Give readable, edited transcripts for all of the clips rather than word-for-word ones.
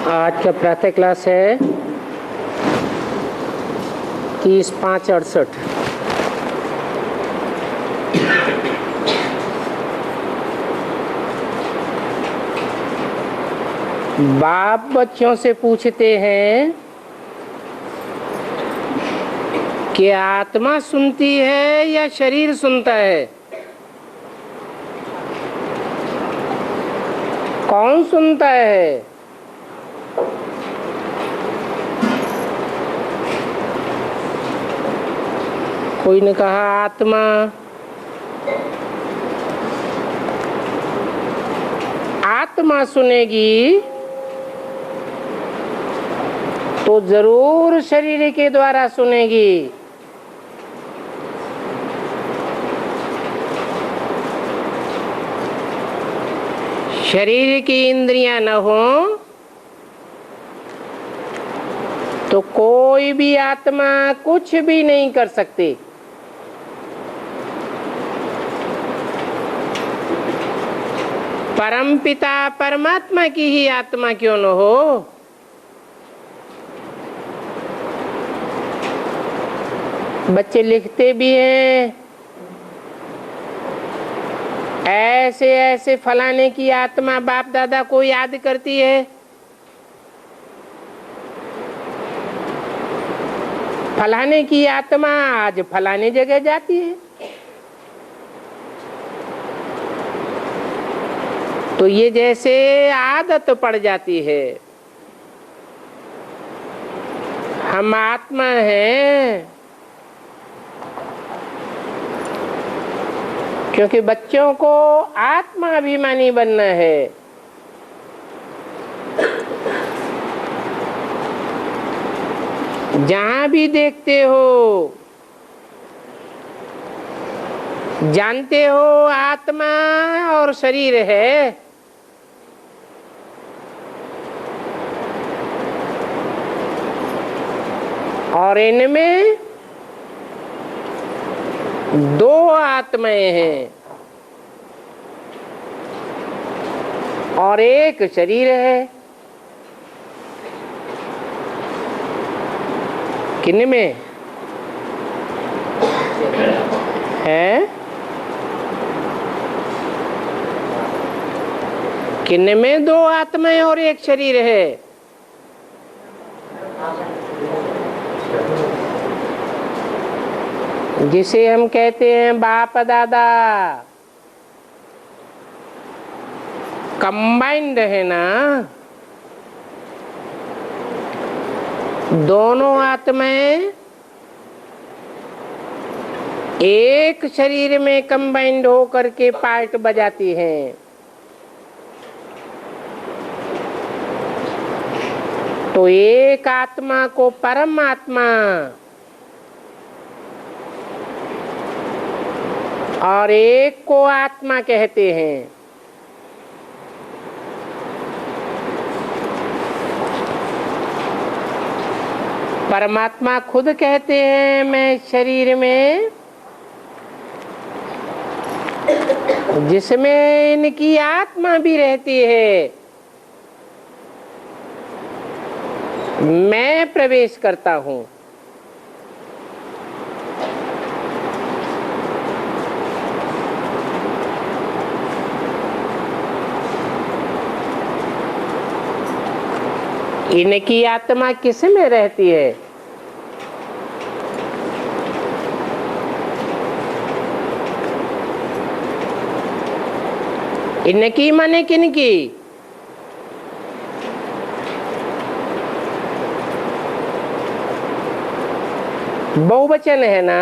आज का प्रातः क्लास है 30/5/68। बाप बच्चों से पूछते हैं कि आत्मा सुनती है या शरीर सुनता है? कौन सुनता है? कोई ने कहा आत्मा। आत्मा सुनेगी तो जरूर शरीर के द्वारा सुनेगी। शरीर की इंद्रियां न हो तो कोई भी आत्मा कुछ भी नहीं कर सकती। परमपिता परमात्मा की ही आत्मा क्यों न हो, बच्चे लिखते भी हैं ऐसे ऐसे फलाने की आत्मा बाप दादा को याद करती है। फलाने की आत्मा आज फलाने जगह जाती है। तो ये जैसे आदत पड़ जाती है। हम आत्मा हैं क्योंकि बच्चों को आत्माभिमानी बनना है। जहां भी देखते हो जानते हो आत्मा और शरीर है। और इनमें दो आत्माएं हैं और एक शरीर है। किन में है? किन में दो आत्माएं और एक शरीर है? जिसे हम कहते हैं बाप दादा, कंबाइंड है ना। दोनों आत्माएं एक शरीर में कंबाइंड होकर के पार्ट बजाती हैं। तो एक आत्मा को परमात्मा और एक को आत्मा कहते हैं। परमात्मा खुद कहते हैं मैं शरीर में जिसमें इनकी आत्मा भी रहती है मैं प्रवेश करता हूं। इनकी आत्मा किस में रहती है? इनकी माने किनकी? बहुवचन है ना।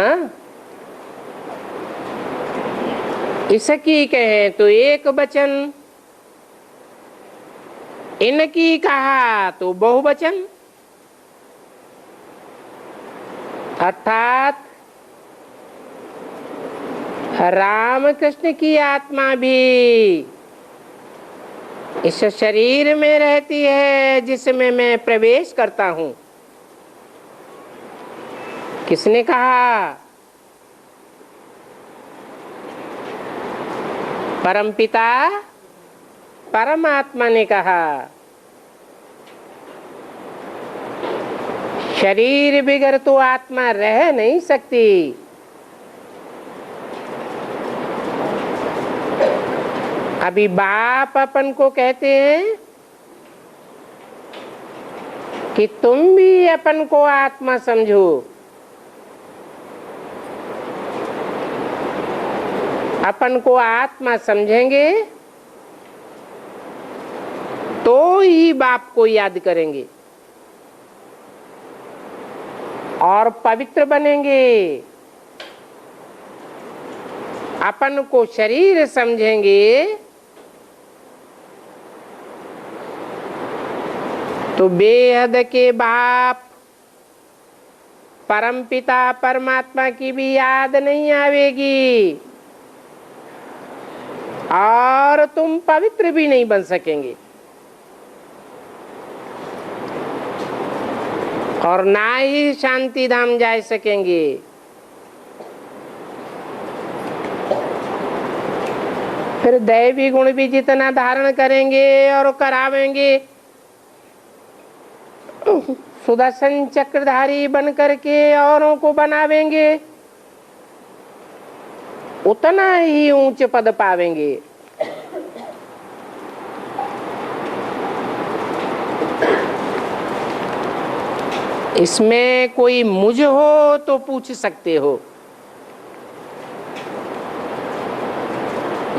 इसकी कहें तो एक वचन, इनकी कहा तो बहुवचन। अर्थात रामकृष्ण की आत्मा भी इस शरीर में रहती है जिसमें मैं प्रवेश करता हूं। किसने कहा? परमपिता परमात्मा ने कहा। शरीर बिगर तो आत्मा रह नहीं सकती। अभी बाप अपन को कहते हैं कि तुम भी अपन को आत्मा समझो। अपन को आत्मा समझेंगे तो ही बाप को याद करेंगे और पवित्र बनेंगे। अपन को शरीर समझेंगे तो बेहद के बाप परमपिता परमात्मा की भी याद नहीं आवेगी और तुम पवित्र भी नहीं बन सकेंगे और ना ही शांति धाम जा सकेंगे। फिर दैवी गुण भी जितना धारण करेंगे और करावेंगे, सुदर्शन चक्रधारी बन करके औरों को बनावेंगे, उतना ही ऊंच पद पावेंगे। इसमें कोई मुझ हो तो पूछ सकते हो।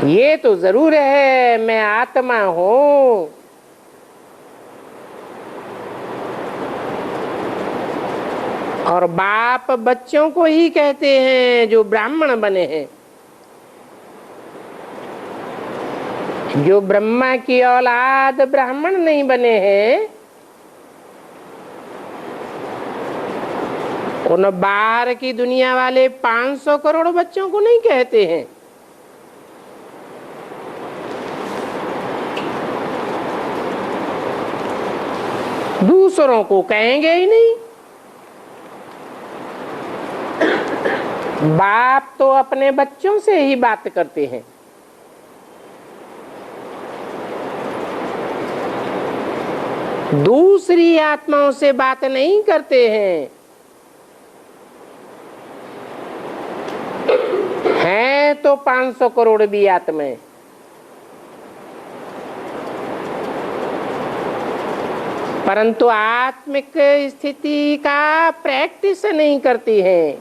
ये तो जरूर है मैं आत्मा हूं। और बाप बच्चों को ही कहते हैं जो ब्राह्मण बने हैं, जो ब्रह्मा की औलाद ब्राह्मण नहीं बने हैं, उन बाहर की दुनिया वाले 500 करोड़ बच्चों को नहीं कहते हैं। दूसरों को कहेंगे ही नहीं। बाप तो अपने बच्चों से ही बात करते हैं। दूसरी आत्माओं से बात नहीं करते हैं। हैं तो 500 करोड़ भी आत्माएं, परंतु आत्मिक स्थिति का प्रैक्टिस नहीं करती हैं।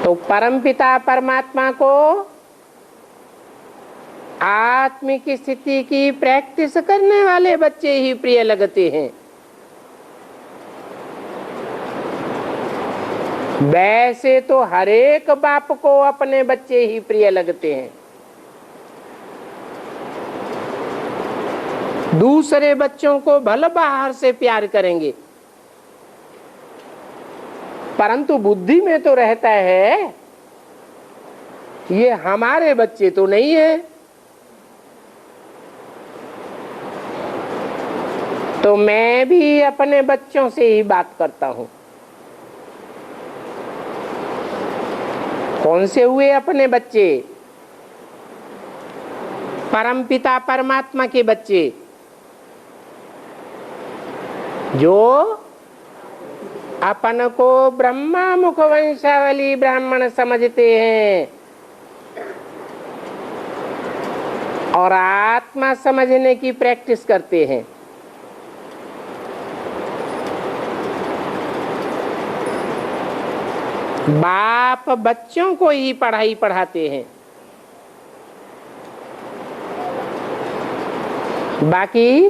तो परमपिता परमात्मा को आत्मिक स्थिति की प्रैक्टिस करने वाले बच्चे ही प्रिय लगते हैं। वैसे तो हरेक बाप को अपने बच्चे ही प्रिय लगते हैं। दूसरे बच्चों को भले बाहर से प्यार करेंगे, परंतु बुद्धि में तो रहता है ये हमारे बच्चे तो नहीं है। तो मैं भी अपने बच्चों से ही बात करता हूं। कौन से हुए अपने बच्चे? परमपिता परमात्मा के बच्चे, जो अपन को ब्रह्मा मुख वंशावली ब्राह्मण समझते हैं और आत्मा समझने की प्रैक्टिस करते हैं। बाप बच्चों को ही पढ़ाई पढ़ाते हैं, बाकी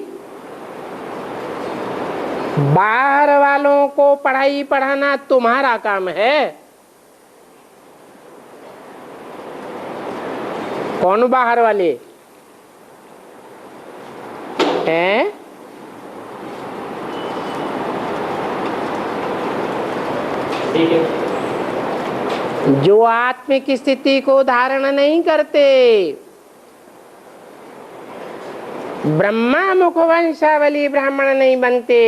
बाहर वालों को पढ़ाई पढ़ाना तुम्हारा काम है। कौन बाहर वाले हैं? जो आत्मिक स्थिति को धारण नहीं करते, ब्रह्मा मुख वंशावली ब्राह्मण नहीं बनते,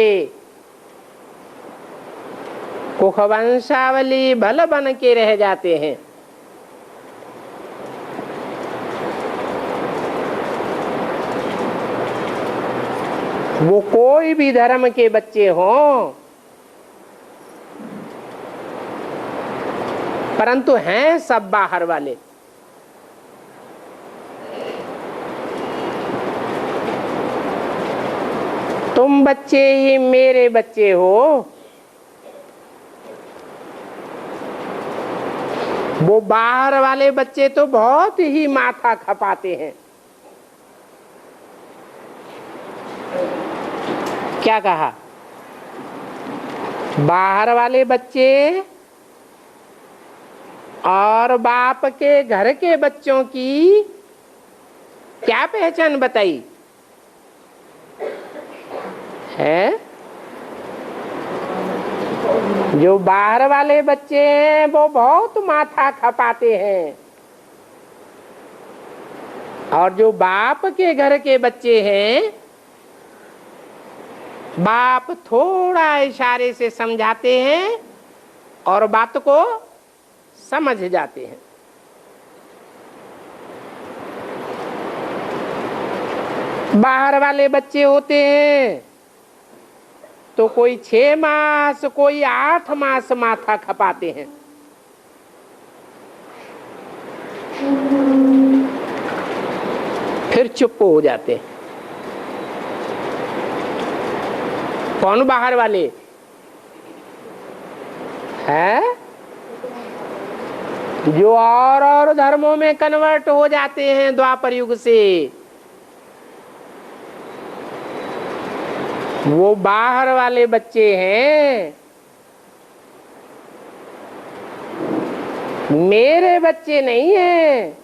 कुख वंशावली भल बन के रह जाते हैं। वो कोई भी धर्म के बच्चे हों, परंतु हैं सब बाहर वाले। तुम बच्चे ही मेरे बच्चे हो, वो बाहर वाले बच्चे तो बहुत ही माथा खपाते हैं। क्या कहा? बाहर वाले बच्चे और बाप के घर के बच्चों की क्या पहचान बताई है? जो बाहर वाले बच्चे हैं वो बहुत माथा खपाते हैं, और जो बाप के घर के बच्चे हैं, बाप थोड़ा इशारे से समझाते हैं और बात को समझ जाते हैं। बाहर वाले बच्चे होते हैं तो कोई 6 मास, कोई 8 मास माथा खपाते हैं। फिर चुप हो जाते हैं। कौन बाहर वाले हैं? जो और धर्मों में कन्वर्ट हो जाते हैं द्वापर युग से, वो बाहर वाले बच्चे हैं, मेरे बच्चे नहीं हैं।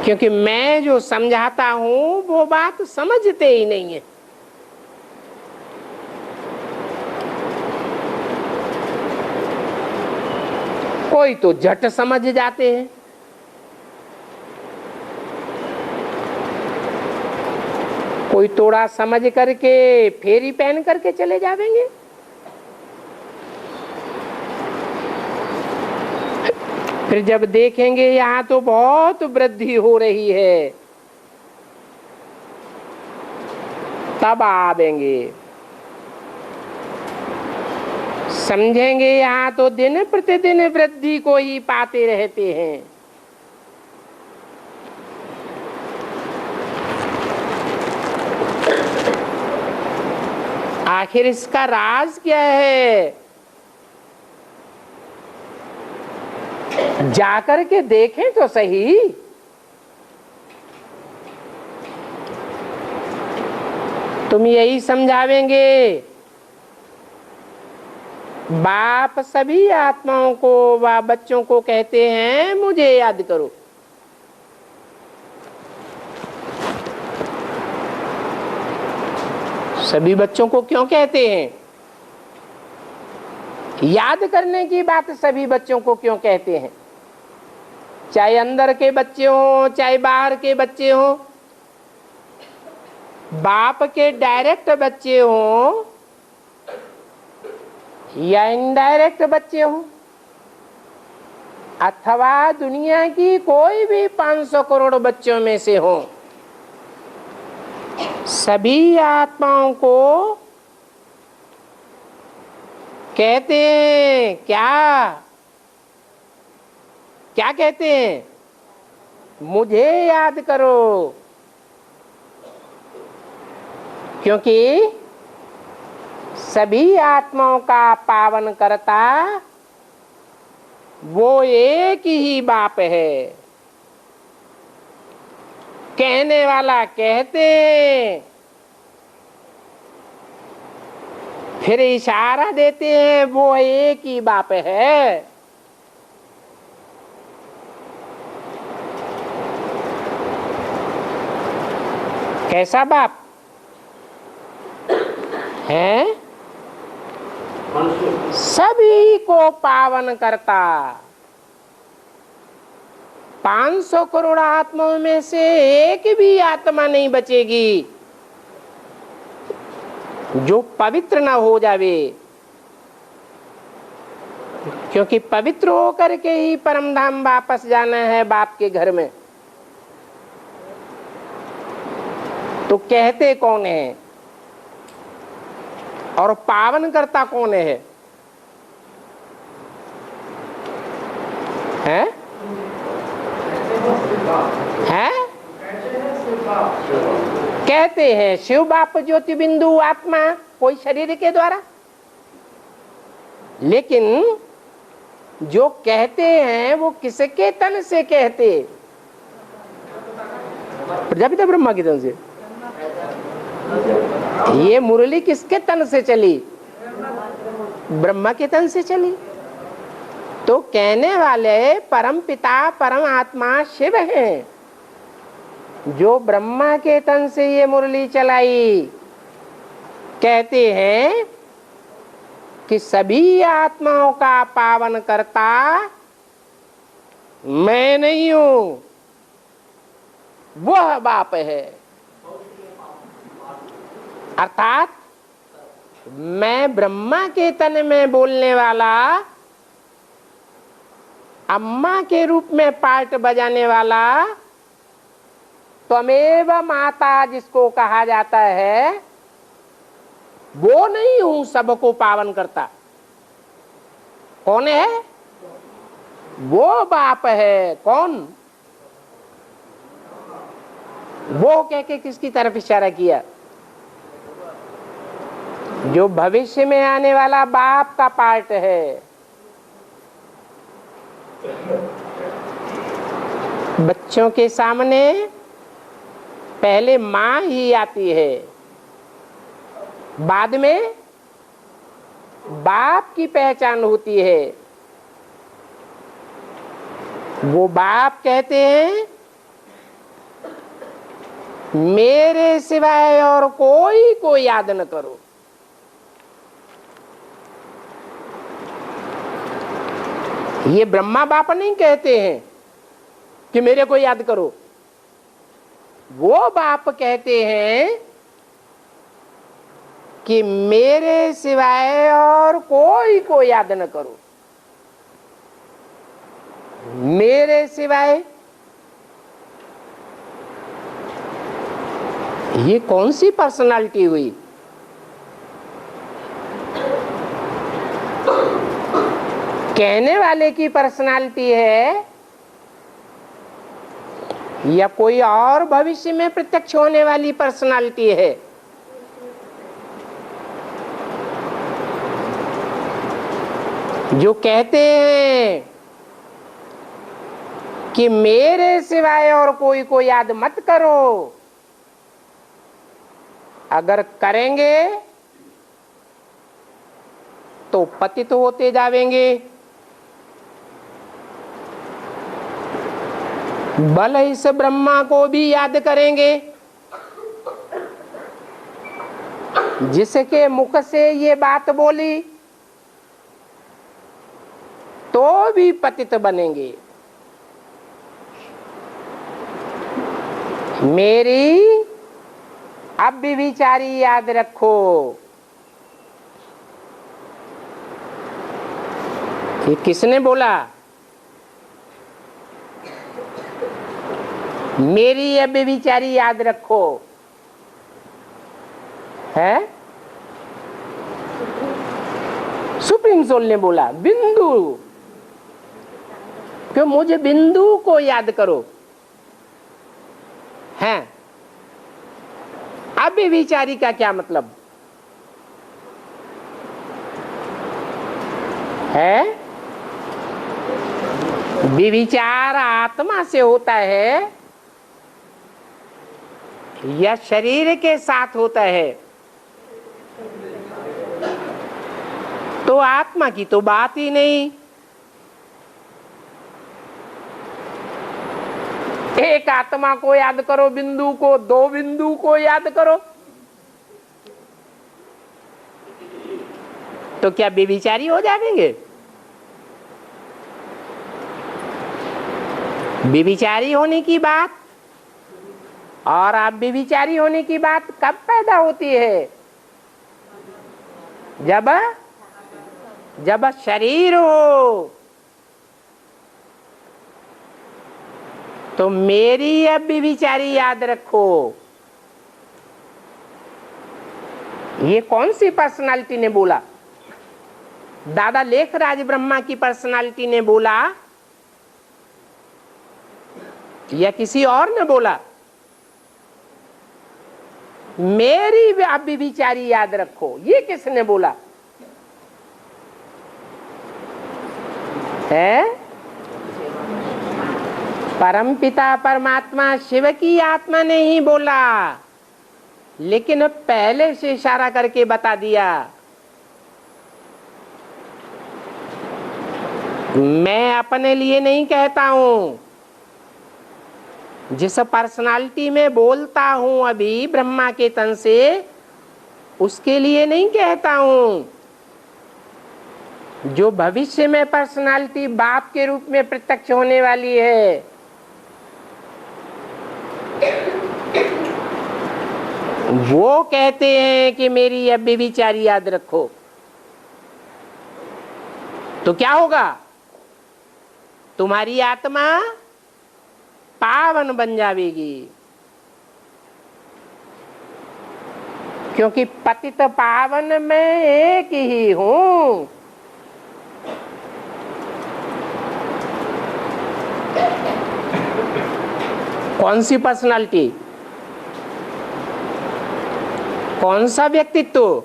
क्योंकि मैं जो समझाता हूं वो बात समझते ही नहीं है। कोई तो झट समझ जाते हैं, कोई थोड़ा समझ करके फेरी पहन करके चले जाएंगे। फिर जब देखेंगे यहाँ तो बहुत वृद्धि हो रही है, तब आवेंगे। समझेंगे यहाँ तो दिन प्रतिदिन वृद्धि को ही पाते रहते हैं। आखिर इसका राज क्या है? जाकर के देखें तो सही। तुम यही समझावेंगे, बाप सभी आत्माओं को व बच्चों को कहते हैं मुझे याद करो। सभी बच्चों को क्यों कहते हैं? याद करने की बात सभी बच्चों को क्यों कहते हैं? चाहे अंदर के बच्चे हो, चाहे बाहर के बच्चे हो, बाप के डायरेक्ट बच्चे हो या इनडायरेक्ट बच्चे हो, अथवा दुनिया की कोई भी 500 करोड़ बच्चों में से हो, सभी आत्माओं को कहते हैं क्या? क्या कहते हैं? मुझे याद करो। क्योंकि सभी आत्माओं का पावन करता वो एक ही बाप है। कहने वाला कहते हैं, फिर इशारा देते हैं, वो एक ही बाप है। कैसा बाप है? सभी को पावन करता। 500 करोड़ आत्माओं में से एक भी आत्मा नहीं बचेगी जो पवित्र ना हो जावे। क्योंकि पवित्र होकर के ही परम धाम वापस जाना है बाप के घर में। तो कहते कौन है और पावन करता कौन है? हैं? हैं? कहते हैं शिव बाप ज्योति बिंदु आत्मा, कोई शरीर के द्वारा। लेकिन जो कहते हैं वो किसके तन से कहते? प्रजापिता ब्रह्मा के तन से। ये मुरली किसके तन से चली? ब्रह्मा के तन से चली। तो कहने वाले परम पिता परम आत्मा शिव हैं, जो ब्रह्मा के तन से ये मुरली चलाई। कहते हैं कि सभी आत्माओं का पावन करता मैं नहीं हूं, वह बाप है। अर्थात मैं ब्रह्मा के तन में बोलने वाला, अम्मा के रूप में पार्ट बजाने वाला, त्वमेव माता जिसको कहा जाता है, वो नहीं हूं सबको पावन करता। कौन है? वो बाप है। कौन? वो कह के किसकी तरफ इशारा किया? जो भविष्य में आने वाला बाप का पार्ट है। बच्चों के सामने पहले माँ ही आती है, बाद में बाप की पहचान होती है। वो बाप कहते हैं मेरे सिवाय और कोई को याद न करो। ये ब्रह्मा बाप नहीं कहते हैं कि मेरे को याद करो। वो बाप कहते हैं कि मेरे सिवाय और कोई को याद न करो। मेरे सिवाय ये कौन सी पर्सनालिटी हुई? कहने वाले की पर्सनालिटी है या कोई और भविष्य में प्रत्यक्ष होने वाली पर्सनालिटी है? जो कहते हैं कि मेरे सिवाय और कोई को याद मत करो, अगर करेंगे तो पतित होते जावेंगे। बल इस ब्रह्मा को भी याद करेंगे जिसके मुख से ये बात बोली, तो भी पतित बनेंगे। मेरी अब भी विचारी याद रखो। ये किसने बोला? मेरी अब भी विचारी याद रखो है? सुप्रीम सोल ने बोला। बिंदु, क्यों? मुझे बिंदु को याद करो है। अब विचारी का क्या मतलब है? विचार आत्मा से होता है या शरीर के साथ होता है? तो आत्मा की तो बात ही नहीं। एक आत्मा को याद करो, बिंदु को, दो बिंदु को याद करो, तो क्या बेविचारी हो जाएंगे? बेविचारी होने की बात और आप बेविचारी होने की बात कब पैदा होती है? जब शरीर हो। तो मेरी अब भी विचारी याद रखो। ये कौन सी पर्सनालिटी ने बोला? दादा लेखराज ब्रह्मा की पर्सनालिटी ने बोला या किसी और ने बोला? मेरी आप भी विचारी याद रखो, ये किसने बोला है? परमपिता परमात्मा शिव की आत्मा ने ही बोला, लेकिन पहले से इशारा करके बता दिया। मैं अपने लिए नहीं कहता हूं, जिस पर्सनालिटी में बोलता हूं अभी ब्रह्मा के तन से, उसके लिए नहीं कहता हूं। जो भविष्य में पर्सनालिटी बाप के रूप में प्रत्यक्ष होने वाली है, वो कहते हैं कि मेरी अब विचार याद रखो। तो क्या होगा? तुम्हारी आत्मा पावन बन जाएगी, क्योंकि पतित पावन मैं एक ही हूं। कौन सी पर्सनालिटी, कौन सा व्यक्तित्व?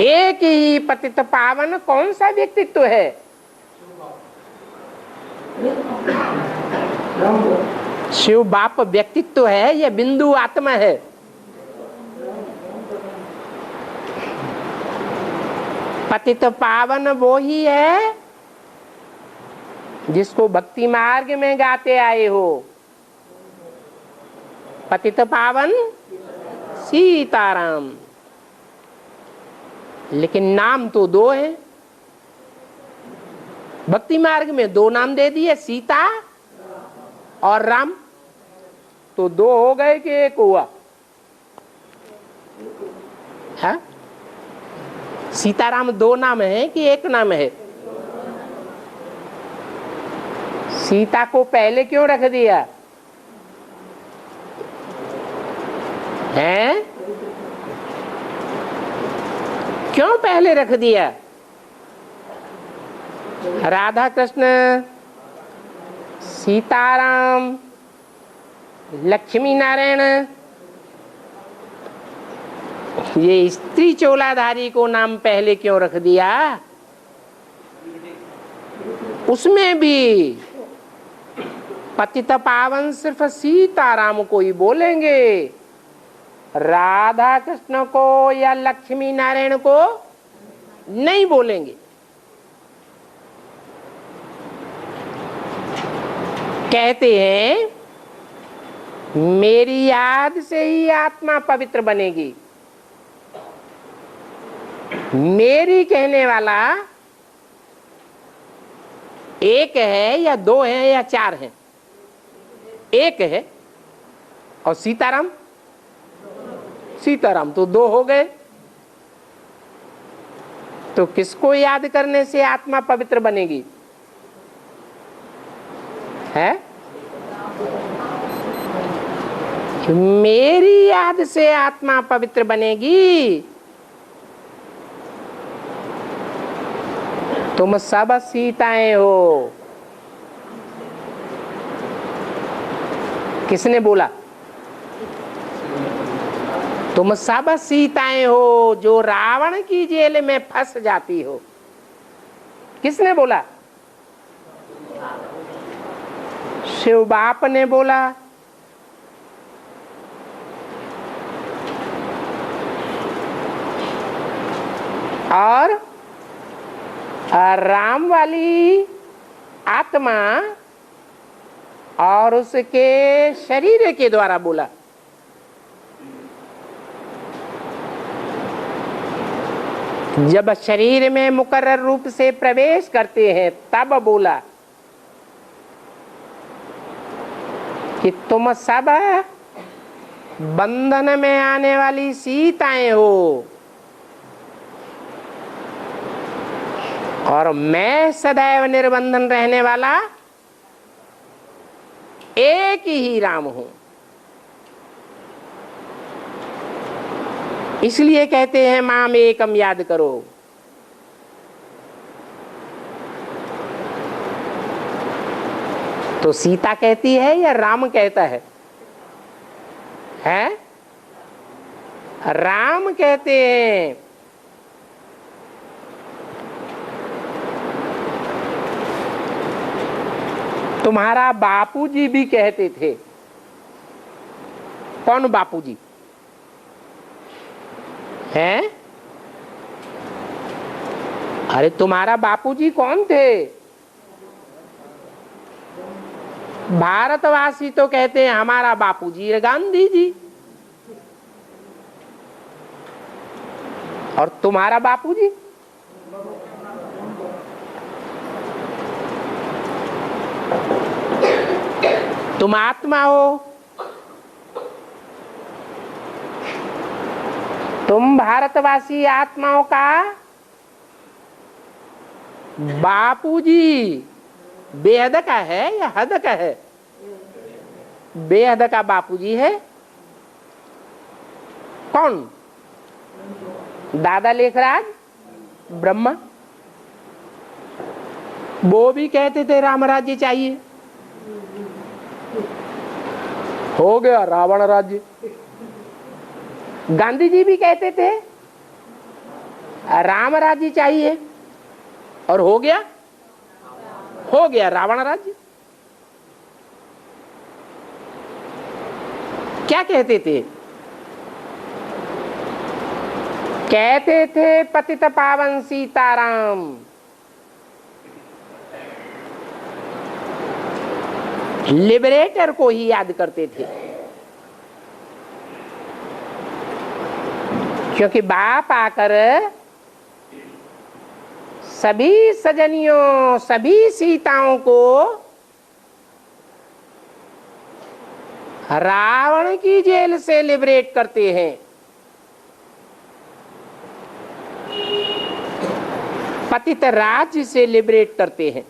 एक ही पतित पावन कौन सा व्यक्तित्व है? शिव बाप व्यक्तित्व है या बिंदु आत्मा है? पतित पावन वो ही है जिसको भक्ति मार्ग में गाते आए हो। पतित पावन सीताराम, लेकिन नाम तो दो है। भक्ति मार्ग में दो नाम दे दिए, सीता और राम। तो दो हो गए कि एक हुआ? है? सीताराम दो नाम है कि एक नाम है? सीता को पहले क्यों रख दिया है? क्यों पहले रख दिया? राधा कृष्ण, सीताराम, लक्ष्मी नारायण, ये स्त्री चोलाधारी को नाम पहले क्यों रख दिया? उसमें भी पतित पावन सिर्फ सीताराम को ही बोलेंगे, राधा कृष्ण को या लक्ष्मी नारायण को नहीं बोलेंगे। कहते हैं मेरी याद से ही आत्मा पवित्र बनेगी। मेरी कहने वाला एक है या दो है या चार है? एक है। और सीताराम, सीताराम तो दो हो गए। तो किसको याद करने से आत्मा पवित्र बनेगी? है? मेरी याद से आत्मा पवित्र बनेगी। तुम सब सीताएं हो। किसने बोला? तुम सब सीताएं हो जो रावण की जेल में फंस जाती हो। किसने बोला? शिव बाप ने बोला। और राम वाली आत्मा और उसके शरीर के द्वारा बोला। जब शरीर में मुकर्रर रूप से प्रवेश करते हैं तब बोला कि तुम सब बंधन में आने वाली सीताएं हो और मैं सदैव निर्बंधन रहने वाला एक ही राम हूं। इसलिए कहते हैं माम एकम याद करो। तो सीता कहती है या राम कहता है? हैं? राम कहते हैं। तुम्हारा बापूजी भी कहते थे। कौन बापूजी हैं? अरे तुम्हारा बापूजी कौन थे? भारतवासी तो कहते हैं हमारा बापूजी गांधी जी, और तुम्हारा बापूजी? तुम आत्मा हो, तुम भारतवासी आत्माओं का बापूजी बेहद का है या हद का है? बेहद का बापूजी है। कौन? दादा लेखराज ब्रह्मा। वो भी कहते थे राम राज्य चाहिए, हो गया रावण राज्य। गांधी जी भी कहते थे राम राज्य चाहिए, और हो गया रावण राज्य। क्या कहते थे? कहते थे पतित पावन सीताराम। लिबरेटर को ही याद करते थे, क्योंकि बाप आकर सभी सजनियों, सभी सीताओं को रावण की जेल से लिबरेट करते हैं। पतित राज्य से लिबरेट करते हैं।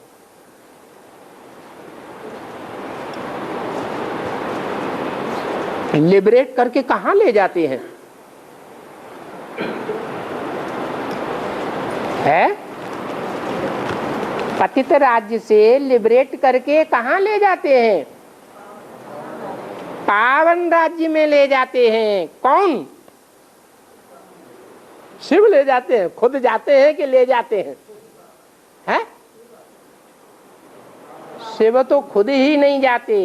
लिबरेट करके कहां ले जाते हैं? है? पतित राज्य से लिबरेट करके कहां ले जाते हैं? पावन राज्य में ले जाते हैं। कौन? शिव ले जाते हैं। खुद जाते हैं कि ले जाते हैं? हैं? शिव तो खुद ही नहीं जाते।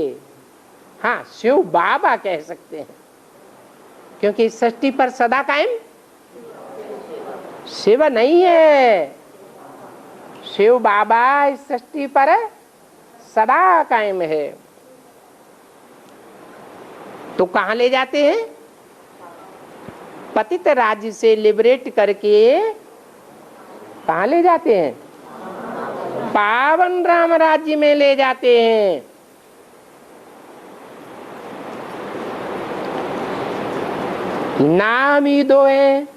हाँ, शिव बाबा कह सकते हैं, क्योंकि सृष्टि पर सदा कायम शिव नहीं है। शिव बाबा इस सृष्टि पर सदा कायम है। तो कहां ले जाते हैं? पतित राज्य से लिबरेट करके कहां ले जाते हैं? पावन राम राज्य में ले जाते हैं। नाम ही दो हैं,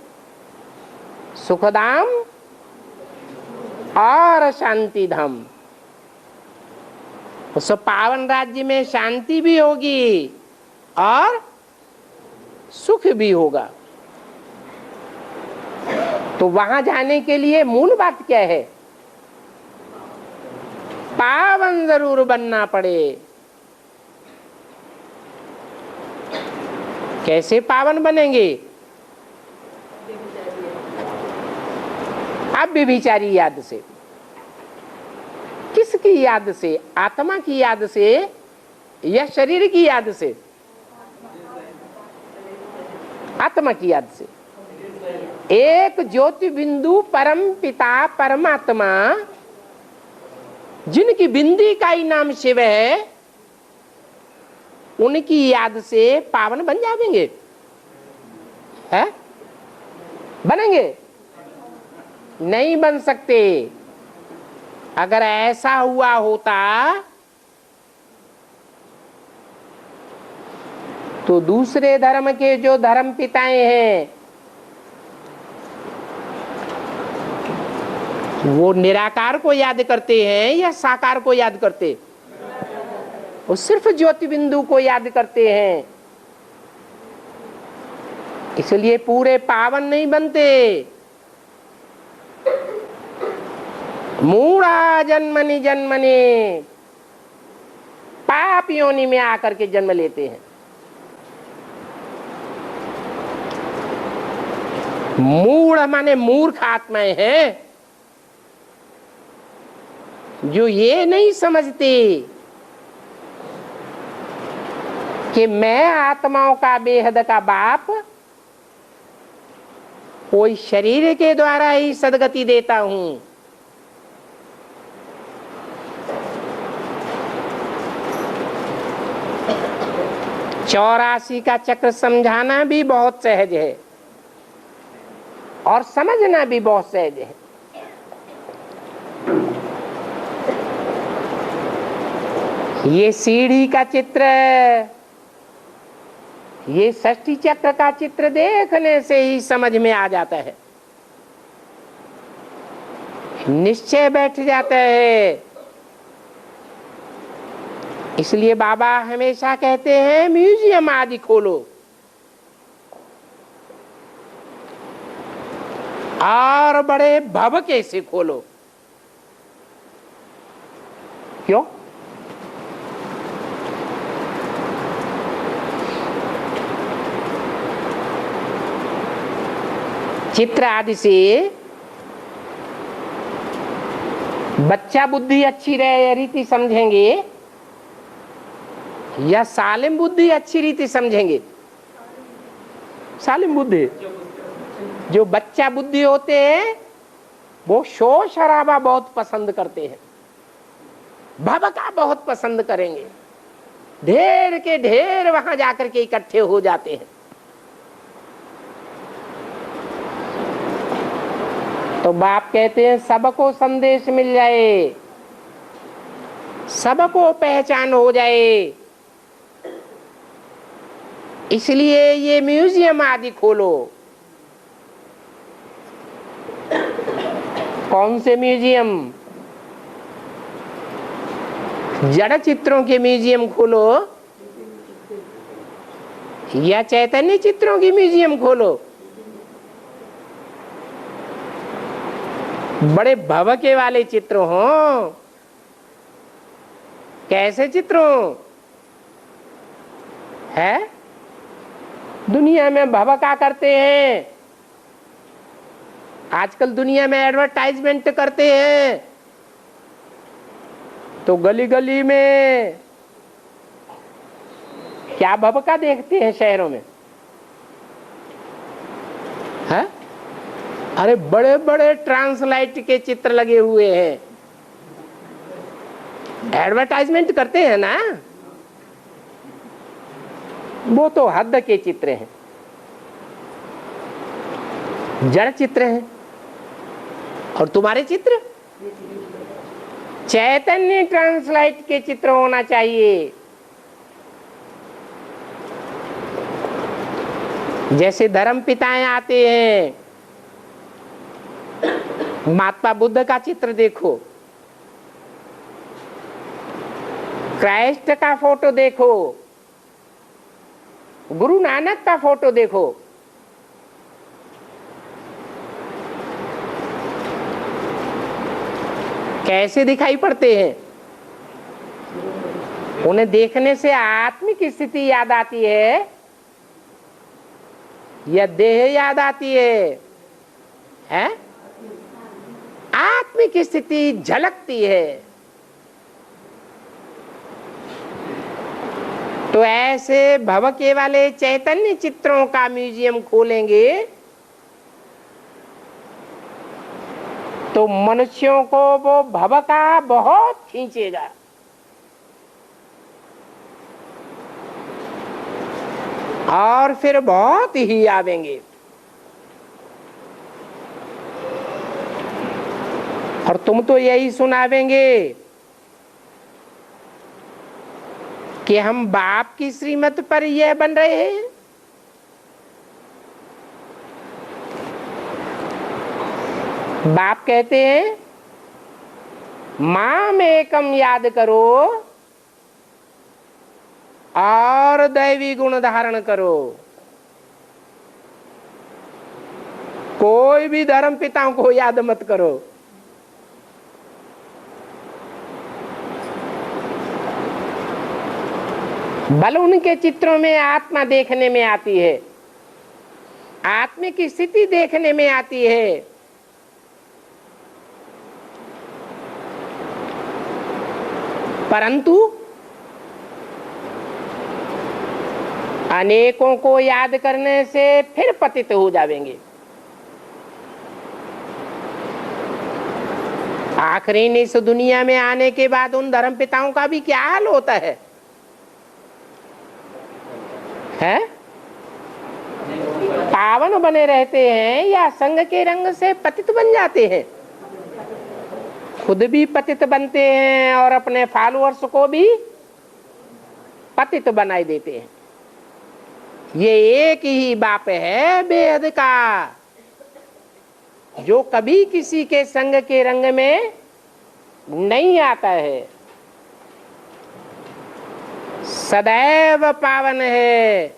सुखधाम और शांति धाम। उस पावन राज्य में शांति भी होगी और सुख भी होगा। तो वहां जाने के लिए मूल बात क्या है? पावन जरूर बनना पड़े। कैसे पावन बनेंगे? अब व्यभिचारी याद से। किसकी याद से? आत्मा की याद से या शरीर की याद से? आत्मा की याद से। एक ज्योति बिंदु परम पिता परमात्मा, जिनकी बिंदी का ही नाम शिव है, उनकी याद से पावन बन जाएंगे। है? बनेंगे? नहीं बन सकते। अगर ऐसा हुआ होता तो दूसरे धर्म के जो धर्म पिताएं हैं वो निराकार को याद करते हैं या साकार को याद करते? वो सिर्फ ज्योति बिंदु को याद करते हैं। इसलिए पूरे पावन नहीं बनते। मूढ़ा जन्मनि जन्मनि, पाप योनि में आकर के जन्म लेते हैं। मूढ़ माने मूर्ख आत्माएं हैं, जो ये नहीं समझते कि मैं आत्माओं का बेहद का बाप कोई शरीर के द्वारा ही सदगति देता हूं। चौरासी का चक्र समझाना भी बहुत सहज है और समझना भी बहुत सहज है। ये सीढ़ी का चित्र, ये षष्ठी चक्र का चित्र देखने से ही समझ में आ जाता है, निश्चय बैठ जाता है। इसलिए बाबा हमेशा कहते हैं म्यूजियम आदि खोलो और बड़े भवके से खोलो। क्यों? चित्र आदि से बच्चा बुद्धि अच्छी रहे रीति समझेंगे या सालिम बुद्धि अच्छी रीति समझेंगे? सालिम बुद्धि। जो बच्चा बुद्धि होते हैं वो शोर शराबा बहुत पसंद करते हैं, भभका बहुत पसंद करेंगे, ढेर के ढेर वहां जाकर के इकट्ठे हो जाते हैं। तो बाप कहते हैं सबको संदेश मिल जाए, सबको पहचान हो जाए, इसलिए ये म्यूजियम आदि खोलो। कौन से म्यूजियम? जड़ चित्रों के म्यूजियम खोलो या चैतन्य चित्रों की म्यूजियम खोलो? बड़े भवके वाले चित्र हों, कैसे चित्र हों? है दुनिया में भवका करते हैं, आजकल दुनिया में एडवर्टाइजमेंट करते हैं, तो गली गली में क्या भवका देखते हैं शहरों में? है अरे बड़े बड़े ट्रांसलाइट के चित्र लगे हुए हैं, एडवर्टाइजमेंट करते हैं ना, वो तो हद के चित्र हैं, जड़ चित्र हैं। और तुम्हारे चित्र चैतन्य ट्रांसलाइट के चित्र होना चाहिए। जैसे धर्म पिताएं आते हैं, महात्मा बुद्ध का चित्र देखो, क्राइस्ट का फोटो देखो, गुरु नानक का फोटो देखो, कैसे दिखाई पड़ते हैं? उन्हें देखने से आत्मिक स्थिति याद आती है या देह याद आती है? हैं? आत्मिक स्थिति झलकती है। तो ऐसे भवके वाले चैतन्य चित्रों का म्यूजियम खोलेंगे तो मनुष्यों को वो भवका बहुत खींचेगा। और फिर बहुत ही आवेंगे। और तुम तो यही सुनावेंगे कि हम बाप की श्रीमत पर यह बन रहे हैं। बाप कहते हैं माम एकम याद करो और दैवी गुण धारण करो। कोई भी धर्म पिताओं को याद मत करो। बल उनके चित्रों में आत्मा देखने में आती है, आत्मिक स्थिति देखने में आती है। परंतु अनेकों को याद करने से फिर पतित हो जाएंगे। आखिरी इस दुनिया में आने के बाद उन धर्म पिताओं का भी क्या हाल होता है? पावन बने रहते हैं या संग के रंग से पतित बन जाते हैं? खुद भी पतित बनते हैं और अपने फॉलोअर्स को भी पतित बनाई देते हैं। ये एक ही बाप है बेहद का, जो कभी किसी के संग के रंग में नहीं आता है, सदैव पावन है।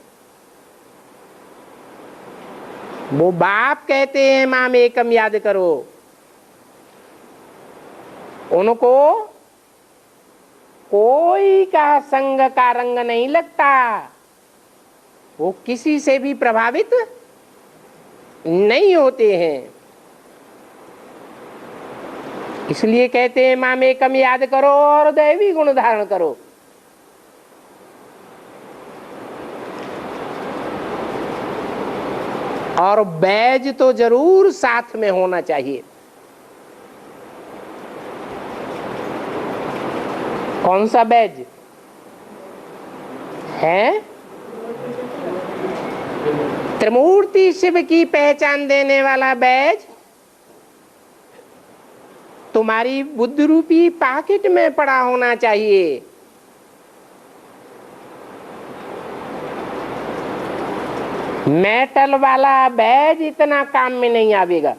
वो बाप कहते हैं माम एकम याद करो। उनको कोई का संग का रंग नहीं लगता, वो किसी से भी प्रभावित नहीं होते हैं। इसलिए कहते हैं माम एकम याद करो और दैवी गुण धारण करो। और बैज तो जरूर साथ में होना चाहिए। कौन सा बैज है? त्रिमूर्ति शिव की पहचान देने वाला बैज तुम्हारी बुद्धि रूपी पॉकेट में पड़ा होना चाहिए। मेटल वाला बैज इतना काम में नहीं आवेगा।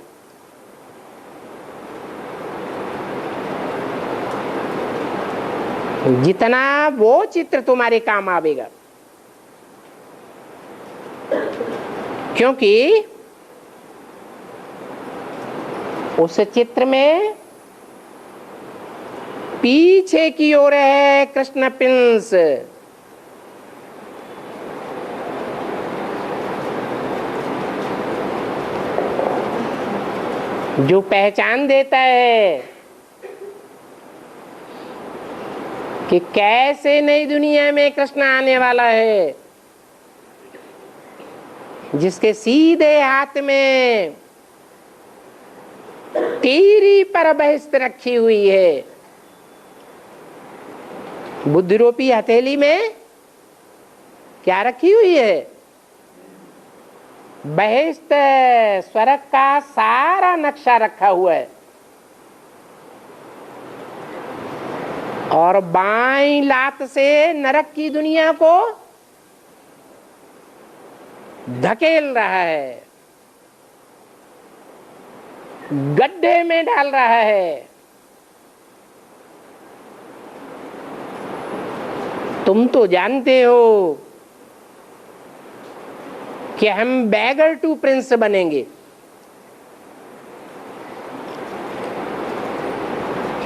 जितना वो चित्र तुम्हारे काम आवेगा, क्योंकि उस चित्र में पीछे की ओर है कृष्ण पिंस, जो पहचान देता है कि कैसे नई दुनिया में कृष्ण आने वाला है, जिसके सीधे हाथ में तीरी पर बहिष्ट रखी हुई है। बुद्धि रूपी हथेली में क्या रखी हुई है? बहिष्ट स्वर्ग का सारा नक्शा रखा हुआ है। और बाईं लात से नरक की दुनिया को धकेल रहा है, गड्ढे में डाल रहा है। तुम तो जानते हो कि हम बैगर टू प्रिंस बनेंगे।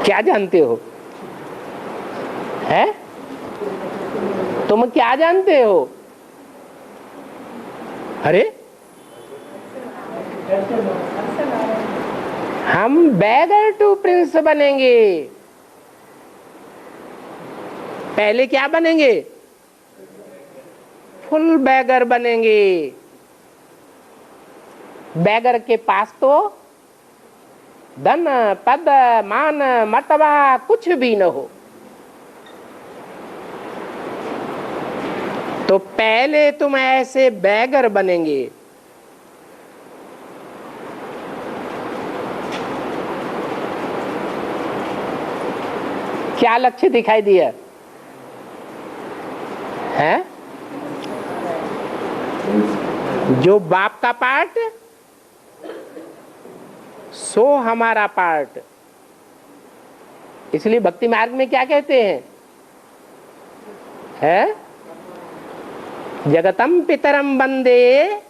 क्या जानते हो? है? तुम क्या जानते हो? अरे हम बैगर टू प्रिंस बनेंगे। पहले क्या बनेंगे? फुल बैगर बनेंगे। बैगर के पास तो धन पद मान मर्तबा कुछ भी न हो, तो पहले तुम ऐसे बैगर बनेंगे। क्या लक्ष्य दिखाई दिया है? जो बाप का पार्ट सो हमारा पार्ट। इसलिए भक्ति मार्ग में क्या कहते हैं? है जगतम पितरम वंदे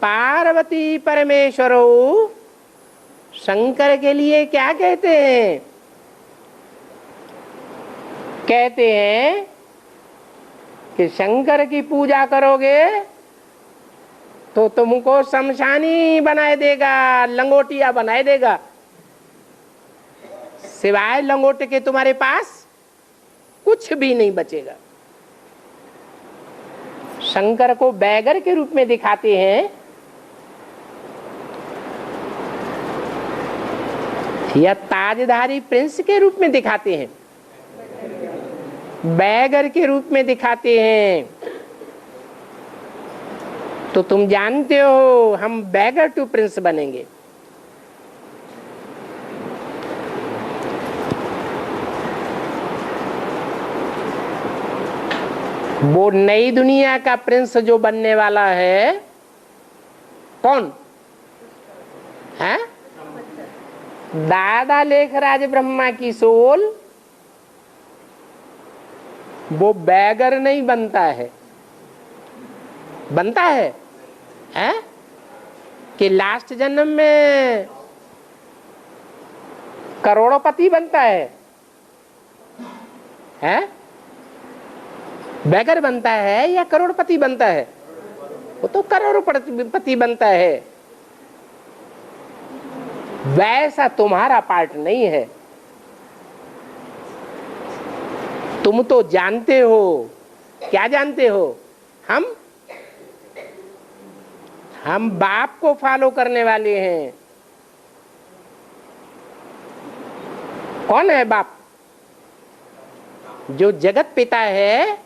पार्वती परमेश्वरो, शंकर के लिए क्या कहते हैं? कहते हैं कि शंकर की पूजा करोगे तो तुमको शमशानी बनाए देगा, लंगोटिया बनाए देगा। सिवाय लंगोटे के तुम्हारे पास कुछ भी नहीं बचेगा। शंकर को बैगर के रूप में दिखाते हैं या ताजधारी प्रिंस के रूप में दिखाते हैं? बैगर के रूप में दिखाते हैं। तो तुम जानते हो हम बैगर टू प्रिंस बनेंगे। वो नई दुनिया का प्रिंस जो बनने वाला है, कौन है? दादा लेखराज ब्रह्मा की सोल। वो बैगर नहीं बनता है, बनता है कि लास्ट जन्म में करोड़पति बनता है? बैगर बनता है या करोड़पति बनता है? वो तो करोड़पति बनता है। वैसा तुम्हारा पार्ट नहीं है। तुम तो जानते हो, क्या जानते हो? हम बाप को फॉलो करने वाले हैं। कौन है बाप? जो जगत पिता है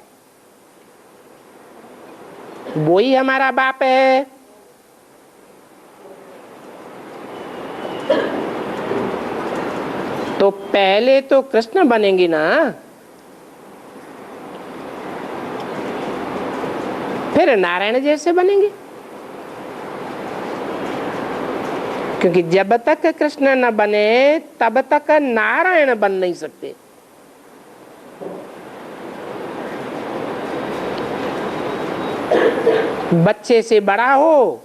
वो ही हमारा बाप है। तो पहले तो कृष्ण बनेंगे ना, फिर नारायण जैसे बनेंगे। क्योंकि जब तक कृष्ण न बने तब तक नारायण बन नहीं सकते। बच्चे से बड़ा हो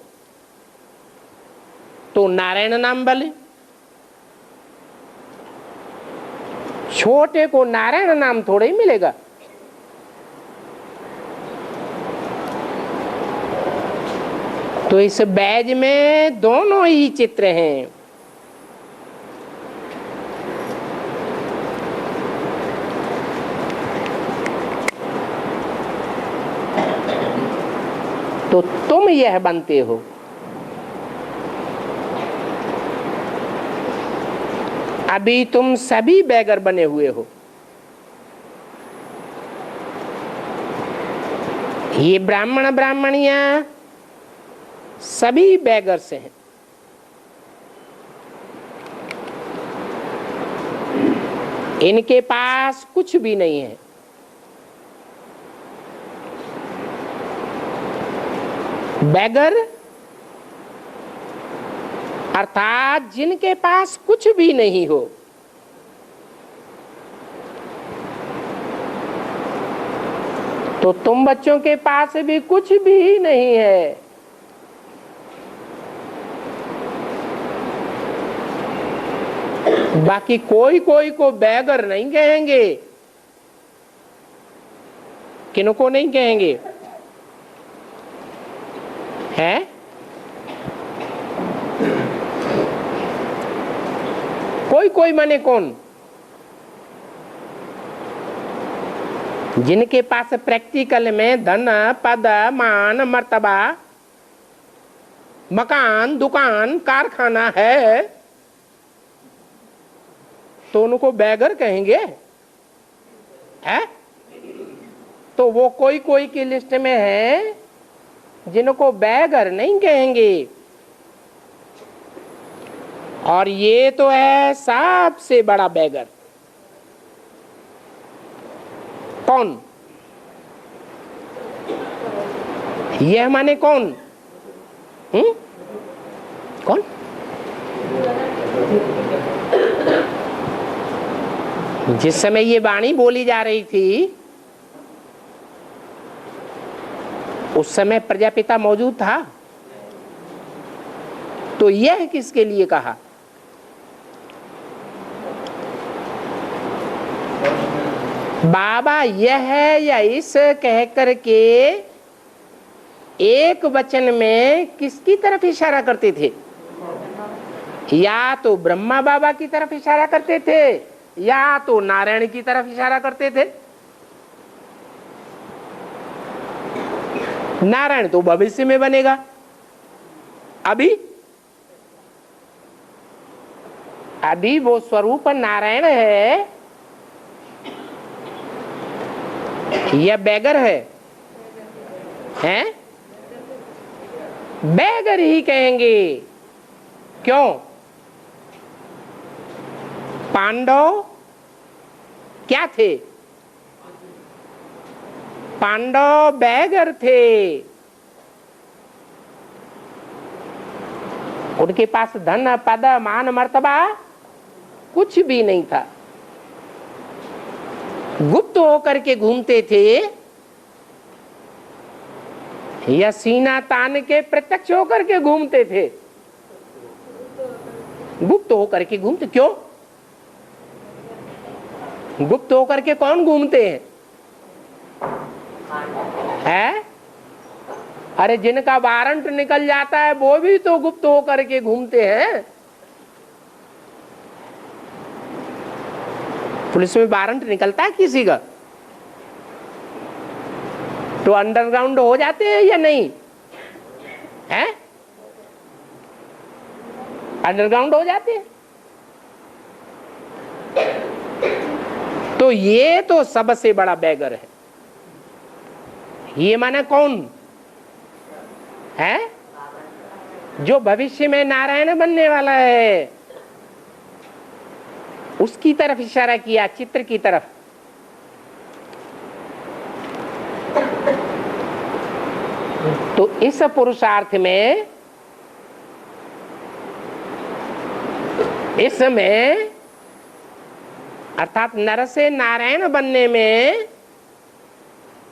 तो नारायण नाम बोले, छोटे को नारायण नाम थोड़ा ही मिलेगा। तो इस बैज में दोनों ही चित्र हैं। तो तुम यह बनते हो। अभी तुम सभी बैगर बने हुए हो। ये ब्राह्मण ब्राह्मणियां सभी बैगर से हैं। इनके पास कुछ भी नहीं है। बैगर अर्थात जिनके पास कुछ भी नहीं हो। तो तुम बच्चों के पास भी कुछ भी नहीं है। बाकी कोई कोई को बैगर नहीं कहेंगे। किनको नहीं कहेंगे? है कोई कोई माने कौन? जिनके पास प्रैक्टिकल में धन पद मान मर्तबा मकान दुकान कारखाना है तो उनको बैगर कहेंगे। है तो वो कोई कोई की लिस्ट में है जिनको बैगर नहीं कहेंगे। और ये तो है सबसे बड़ा बैगर। कौन? यह माने कौन? कौन? जिस समय ये वाणी बोली जा रही थी उस समय प्रजापिता मौजूद था? तो यह किसके लिए कहा? बाबा यह या इस कह करके एक वचन में किसकी तरफ इशारा करते थे? या तो ब्रह्मा बाबा की तरफ इशारा करते थे या तो नारायण की तरफ इशारा करते थे। नारायण तो भविष्य में बनेगा, अभी वो स्वरूप नारायण है या बैगर है? हैं? बैगर ही कहेंगे। क्यों? पांडव क्या थे? पांडव बैगर थे। उनके पास धन पद मान मर्तबा कुछ भी नहीं था, गुप्त होकर के घूमते थे या सीना तान के प्रत्यक्ष होकर के घूमते थे? गुप्त होकर के घूमते। क्यों? गुप्त होकर के कौन घूमते हैं? है? अरे जिनका वारंट निकल जाता है वो भी तो गुप्त होकर के घूमते हैं। पुलिस में वारंट निकलता है किसी का तो अंडरग्राउंड हो जाते हैं या नहीं? हैं? अंडरग्राउंड हो जाते हैं। तो ये तो सबसे बड़ा बैगर है। ये माने कौन है? जो भविष्य में नारायण बनने वाला है, उसकी तरफ इशारा किया, चित्र की तरफ। तो इस पुरुषार्थ में, इसमें अर्थात नर से नारायण बनने में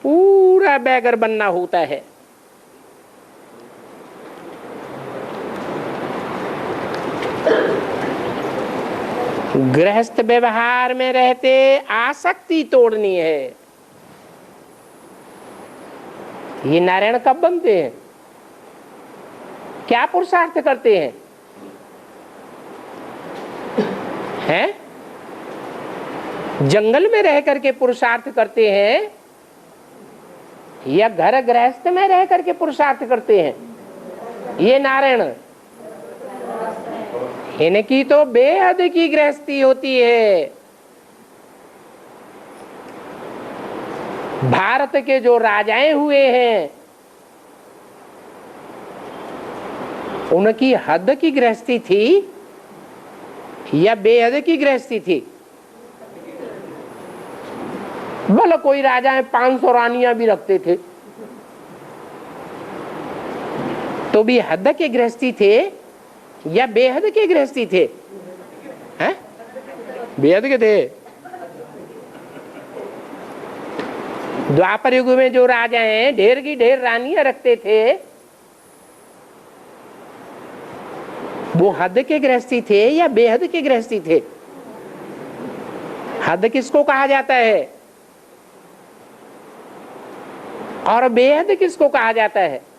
पूरा बैगर बनना होता है। गृहस्थ व्यवहार में रहते आसक्ति तोड़नी है। ये नारायण कब बनते हैं? क्या पुरुषार्थ करते हैं? हैं? जंगल में रह करके पुरुषार्थ करते हैं या घर गृहस्थ में रह करके पुरुषार्थ करते हैं? ये नारायण इनकी तो बेहद की गृहस्थी होती है। भारत के जो राजाएं हुए हैं उनकी हद की गृहस्थी थी या बेहद की गृहस्थी थी? भले कोई राजाएं 500 रानियां भी रखते थे तो भी हद के गृहस्थी थे या बेहद के गृहस्थी थे? हैं? बेहद के थे। द्वापर युग में जो राजा हैं ढेर की ढेर रानियां रखते थे, वो हद के गृहस्थी थे या बेहद के गृहस्थी थे? हद किसको कहा जाता है और बेहद किसको कहा जाता है?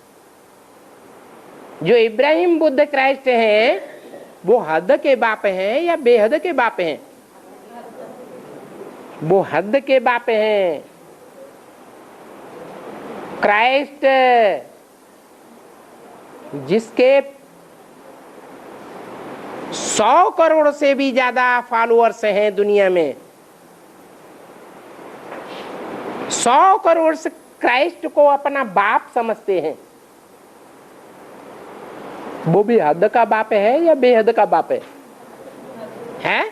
जो इब्राहिम बुद्ध क्राइस्ट हैं वो हद के बाप हैं या बेहद के बाप हैं? वो हद के बाप हैं। क्राइस्ट जिसके 100 करोड़ से भी ज्यादा फॉलोअर्स हैं दुनिया में, 100 करोड़ से क्राइस्ट को अपना बाप समझते हैं, वो भी हद का बाप है या बेहद का बाप है? हैं?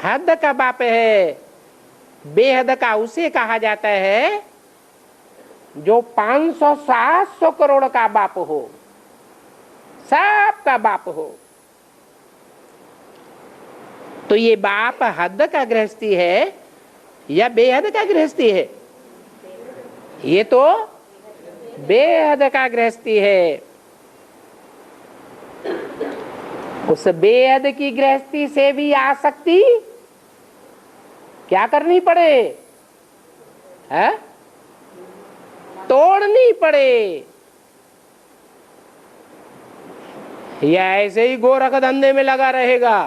हद का बाप है। बेहद का उसे कहा जाता है जो 500-700 करोड़ का बाप हो, सबका बाप हो। तो ये बाप हद का गृहस्थी है या बेहद का गृहस्थी है? ये तो बेहद का गृहस्थी है। उस बेहद की गृहस्थी से भी आसक्ति क्या करनी पड़े है? तोड़नी पड़े। या ऐसे ही गोरख धंधे में लगा रहेगा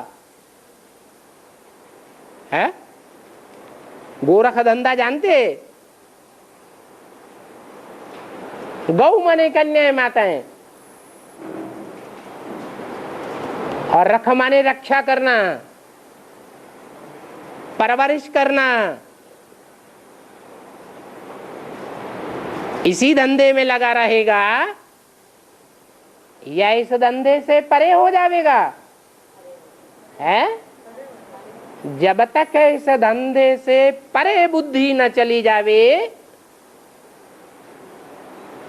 है? गोरख धंधा जानते? गौ माने कन्याएं माताएं और रख माने रक्षा करना, परवरिश करना। इसी धंधे में लगा रहेगा या इस धंधे से परे हो जाएगा है? जब तक इस धंधे से परे बुद्धि न चली जावे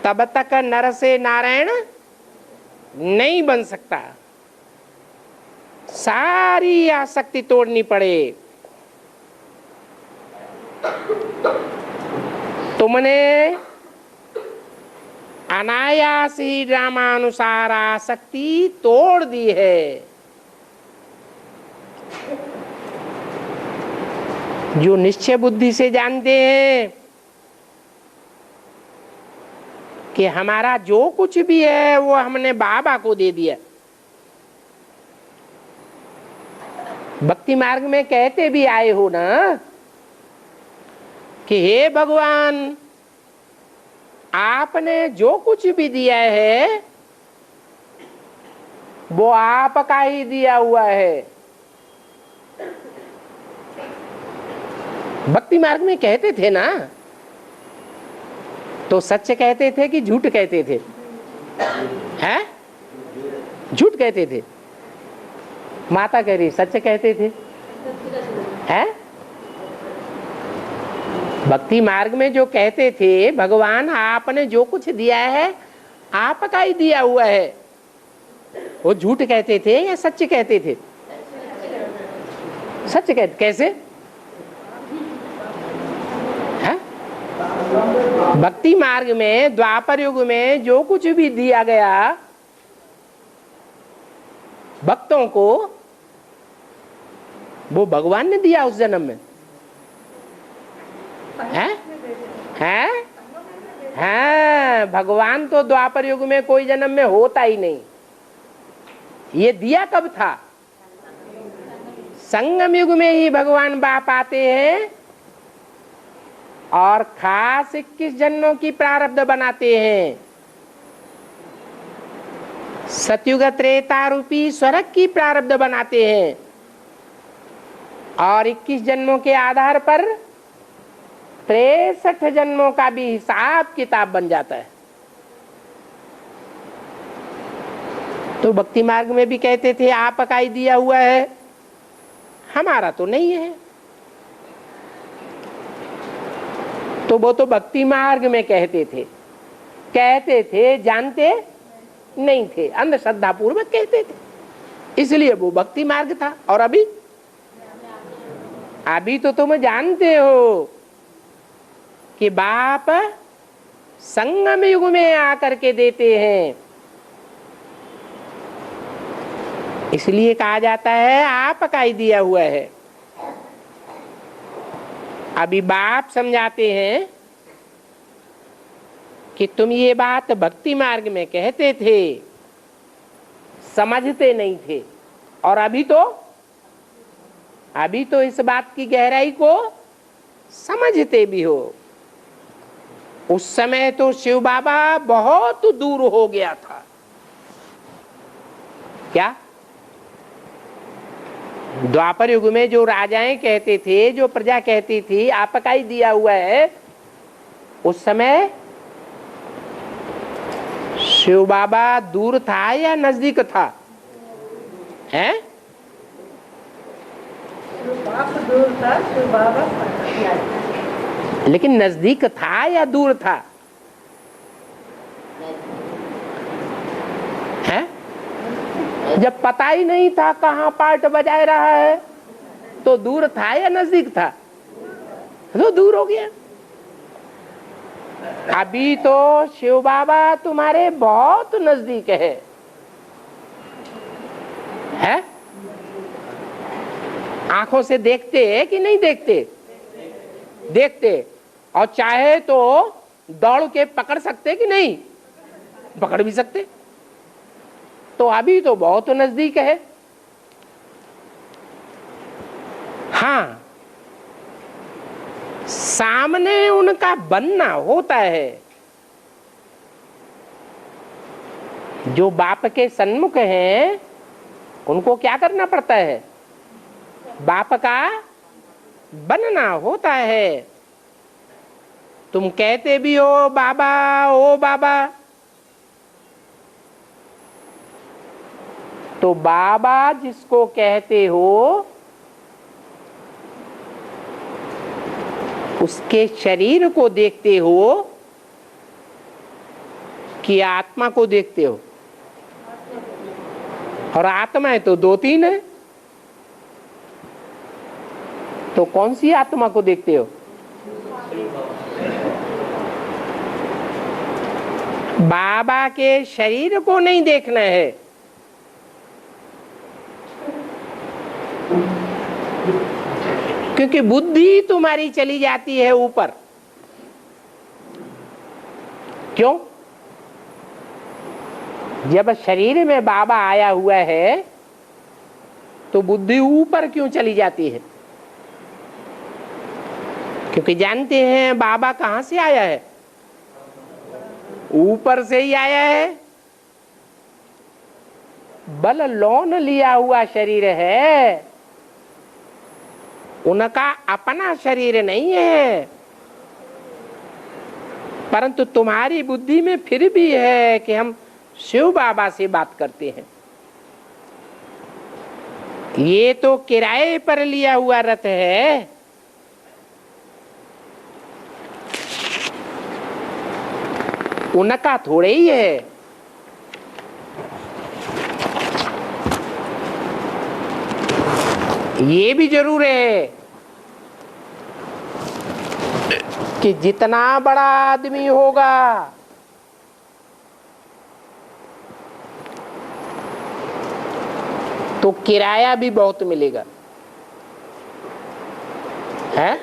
तब तक नर से नारायण नहीं बन सकता। सारी आसक्ति तोड़नी पड़े। तुमने अनायास ही रामानुसार आसक्ति तोड़ दी है। जो निश्चय बुद्धि से जानते हैं कि हमारा जो कुछ भी है वो हमने बाबा को दे दिया। भक्ति मार्ग में कहते भी आए हो ना कि हे भगवान, आपने जो कुछ भी दिया है वो आपका ही दिया हुआ है। भक्ति मार्ग में कहते थे ना, तो सच कहते थे कि झूठ कहते थे? हैं? झूठ कहते थे। माता कह रही सच कहते थे। हैं? भक्ति मार्ग में जो कहते थे भगवान आपने जो कुछ दिया है आपका ही दिया हुआ है, वो झूठ कहते थे या सच कहते थे? सच कहते। कैसे? है? भक्ति मार्ग में द्वापर युग में जो कुछ भी दिया गया भक्तों को वो भगवान ने दिया उस जन्म में। है? भगवान तो द्वापर युग में कोई जन्म में होता ही नहीं। ये दिया कब था? संगम युग में ही भगवान बाप आते हैं और खास 21 जन्मों की प्रारब्ध बनाते हैं। सतयुग त्रेता रूपी स्वर्ग की प्रारब्ध बनाते हैं और 21 जन्मों के आधार पर 63 जन्मों का भी हिसाब किताब बन जाता है। तो भक्ति मार्ग में भी कहते थे आपका ही दिया हुआ है, हमारा तो नहीं है। तो वो तो भक्ति मार्ग में कहते थे, जानते नहीं थे, अंधश्रद्धा पूर्वक कहते थे, इसलिए वो भक्ति मार्ग था। और अभी तो तुम जानते हो कि बाप संगम युग में आकर के देते हैं, इसलिए कहा जाता है आपका ही दिया हुआ है। अभी बाप समझाते हैं कि तुम ये बात भक्ति मार्ग में कहते थे, समझते नहीं थे, और अभी तो इस बात की गहराई को समझते भी हो। उस समय तो शिव बाबा बहुत दूर हो गया था। क्या? द्वापर युग में जो राजाएं कहते थे, जो प्रजा कहती थी आपका ही दिया हुआ है, उस समय शिव बाबा दूर था या नजदीक था? हैं? दूर था, शिव बाबा लेकिन नजदीक था या दूर था? हैं? जब पता ही नहीं था कहाँ पार्ट बजा रहा है तो दूर था या नजदीक था? तो दूर हो गया। अभी तो शिव बाबा तुम्हारे बहुत नजदीक है। है? आंखों से देखते हैं कि नहीं देखते? देखते। और चाहे तो दौड़ के पकड़ सकते कि नहीं? पकड़ भी सकते। तो अभी तो बहुत नजदीक है। हाँ, सामने उनका बनना होता है। जो बाप के सन्मुख हैं उनको क्या करना पड़ता है? बाप का बनना होता है। तुम कहते भी हो बाबा, ओ बाबा, तो बाबा जिसको कहते हो उसके शरीर को देखते हो कि आत्मा को देखते हो? और आत्माएं तो दो तीन है, तो कौन सी आत्मा को देखते हो? बाबा के शरीर को नहीं देखना है। क्योंकि बुद्धि तुम्हारी चली जाती है ऊपर। क्यों? जब शरीर में बाबा आया हुआ है तो बुद्धि ऊपर क्यों चली जाती है? क्योंकि जानते हैं बाबा कहां से आया है? ऊपर से ही आया है। बल लोन लिया हुआ शरीर है, उनका अपना शरीर नहीं है। परंतु तुम्हारी बुद्धि में फिर भी है कि हम शिव बाबा से बात करते हैं। ये तो किराए पर लिया हुआ रथ है। उनका थोड़े ही है। ये भी जरूर है कि जितना बड़ा आदमी होगा तो किराया भी बहुत मिलेगा, है?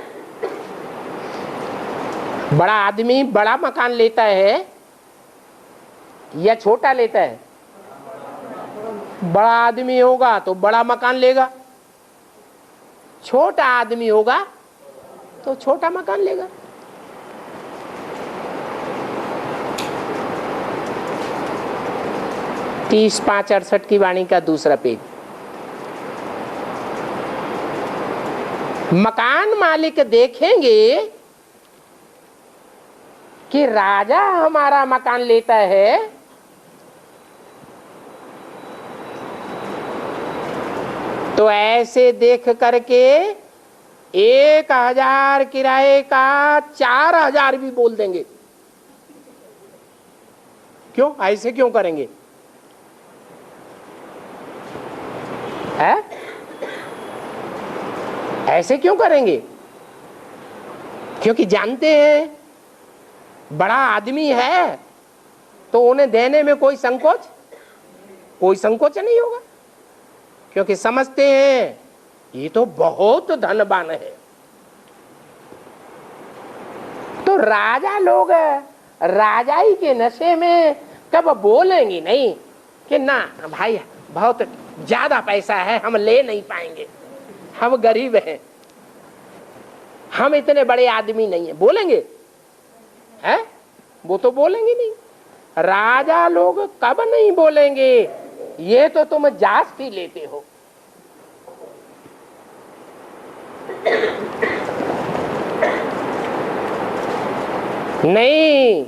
बड़ा आदमी बड़ा मकान लेता है या छोटा लेता है? बड़ा आदमी होगा तो बड़ा मकान लेगा, छोटा आदमी होगा तो छोटा मकान लेगा। तीस 568 की वाणी का दूसरा पेज। मकान मालिक देखेंगे कि राजा हमारा मकान लेता है तो ऐसे देख करके 1000 किराए का 4000 भी बोल देंगे। क्यों? ऐसे क्यों करेंगे? है? ऐसे क्यों करेंगे? क्योंकि जानते हैं बड़ा आदमी है तो उन्हें देने में कोई संकोच नहीं होगा। क्योंकि समझते हैं ये तो बहुत धनवान है। तो राजा लोग राजाई के नशे में कब बोलेंगे नहीं कि ना भाई बहुत ज्यादा पैसा है, हम ले नहीं पाएंगे, हम गरीब हैं, हम इतने बड़े आदमी नहीं है। बोलेंगे? हैं? वो तो बोलेंगे नहीं। राजा लोग कब नहीं बोलेंगे? ये तो तुम जास्ती लेते हो। नहीं,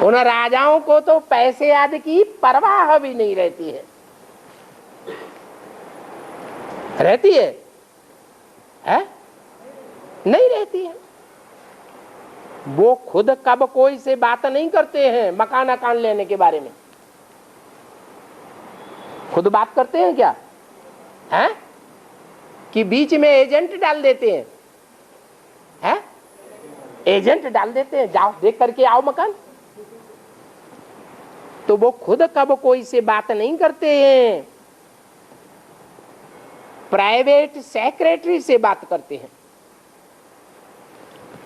उन राजाओं को तो पैसे आदि की परवाह भी नहीं रहती है। रहती है? नहीं रहती है। वो खुद कब कोई से बात नहीं करते हैं मकान लेने के बारे में। खुद बात करते हैं क्या? हैं? कि बीच में एजेंट डाल देते हैं? हैं? एजेंट डाल देते हैं, जाओ देख करके आओ मकान। तो वो खुद कब कोई से बात नहीं करते हैं, प्राइवेट सेक्रेटरी से बात करते हैं।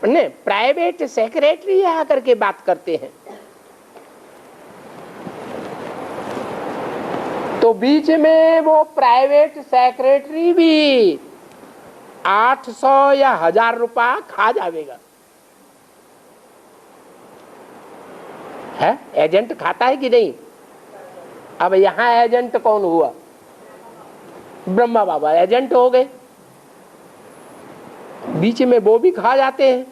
नहीं, प्राइवेट सेक्रेटरी आकर के बात करते हैं। तो बीच में वो प्राइवेट सेक्रेटरी भी 800 या 1000 रुपया खा जाएगा। है एजेंट खाता है कि नहीं? अब यहां एजेंट कौन हुआ? ब्रह्मा बाबा एजेंट हो गए, बीच में वो भी खा जाते हैं।